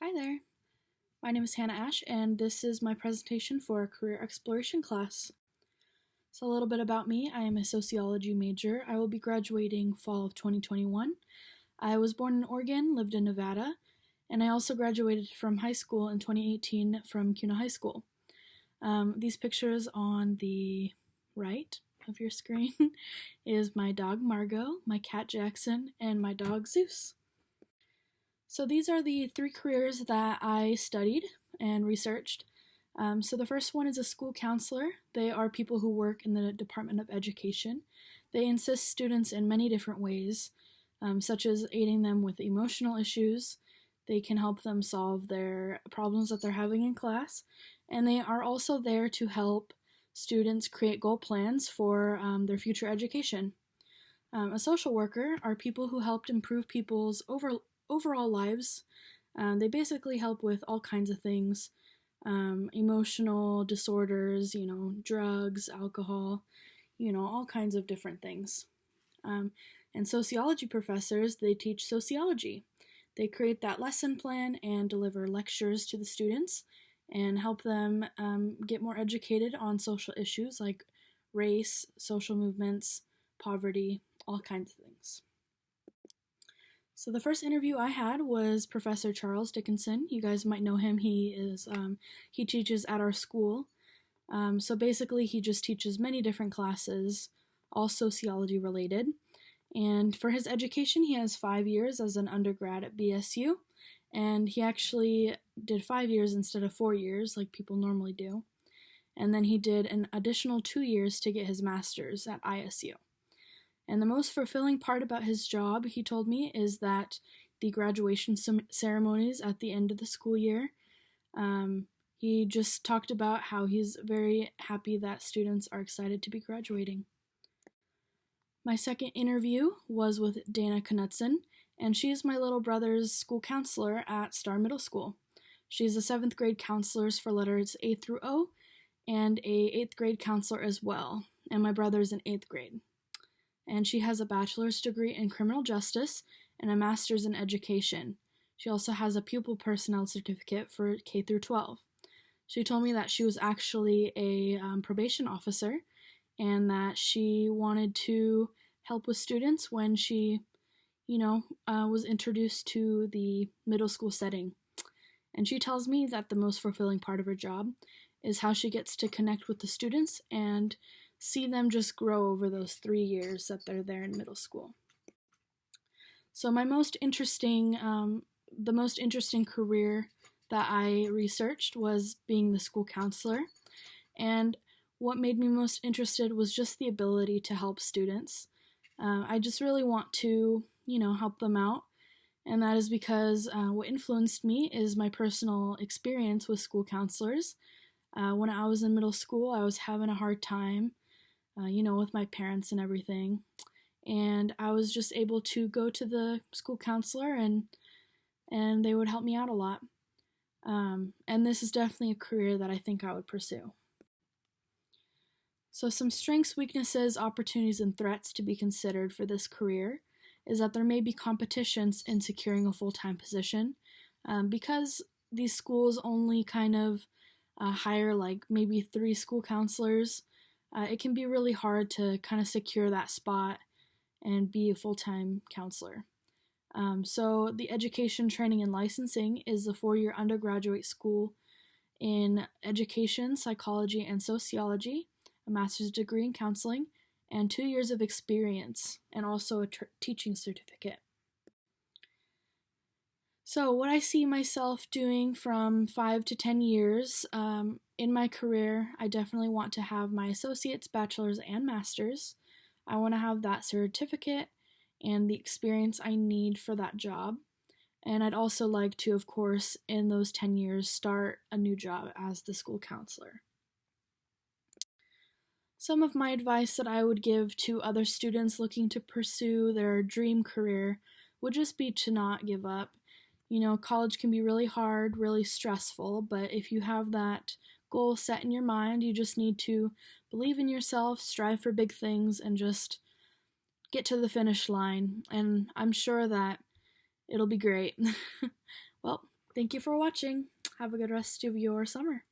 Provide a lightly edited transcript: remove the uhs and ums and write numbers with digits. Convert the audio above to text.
Hi there, my name is Hannah Ash, and this is my presentation for a career exploration class. So, a little bit about me: I am a sociology major. I will be graduating fall of 2021. I was born in Oregon, lived in Nevada, and I also graduated from high school in 2018 from CUNA High School. These pictures on the right of your screen is my dog Margot, my cat Jackson, and my dog Zeus. So these are the three careers that I studied and researched. So the first one is a school counselor. They are people who work in the Department of Education. They assist students in many different ways, such as aiding them with emotional issues. They can help them solve their problems that they're having in class, and they are also there to help students create goal plans for their future education. A social worker are people who helped improve people's overall lives. They basically help with all kinds of things, emotional disorders, drugs, alcohol, all kinds of different things. And sociology professors, they teach sociology. They create that lesson plan and deliver lectures to the students and help them get more educated on social issues like race, social movements, poverty, all kinds of things. So the first interview I had was Professor Charles Dickinson. You guys might know him. He teaches at our school. So basically, he just teaches many different classes, all sociology related. And for his education, he has 5 years as an undergrad at BSU, and he actually did 5 years instead of 4 years, like people normally do. And then he did an additional 2 years to get his master's at ISU. And the most fulfilling part about his job, he told me, is that the graduation ceremonies at the end of the school year. He just talked about how he's very happy that students are excited to be graduating. My second interview was with Dana Knutson, and she is my little brother's school counselor at Star Middle School. She's a 7th grade counselor for letters A through O, and a 8th grade counselor as well, and my brother's in 8th grade. And she has a bachelor's degree in criminal justice and a master's in education. She also has a pupil personnel certificate for K through 12. She told me that she was actually a probation officer and that she wanted to help with students when she, was introduced to the middle school setting. And she tells me that the most fulfilling part of her job is how she gets to connect with the students and see them just grow over those 3 years that they're there in middle school. So the most interesting career that I researched was being the school counselor. And what made me most interested was just the ability to help students. I just really want to, help them out. And that is because what influenced me is my personal experience with school counselors. When I was in middle school, I was having a hard time, with my parents and everything. And I was just able to go to the school counselor and they would help me out a lot. And this is definitely a career that I think I would pursue. So some strengths, weaknesses, opportunities, and threats to be considered for this career is that there may be competitions in securing a full-time position. Because these schools only kind of hire like maybe 3 school counselors, it can be really hard to kind of secure that spot and be a full-time counselor. So the education, training, and licensing is a 4-year undergraduate school in education, psychology, and sociology, a master's degree in counseling, and 2 years of experience, and also a teaching certificate. So what I see myself doing from 5 to 10 years in my career, I definitely want to have my associates, bachelor's, and master's. I want to have that certificate and the experience I need for that job. And I'd also like to, of course, in those 10 years, start a new job as the school counselor. Some of my advice that I would give to other students looking to pursue their dream career would just be to not give up. College can be really hard, really stressful, but if you have that goal set in your mind, you just need to believe in yourself, strive for big things, and just get to the finish line. And I'm sure that it'll be great. Well, Thank you for watching. Have a good rest of your summer.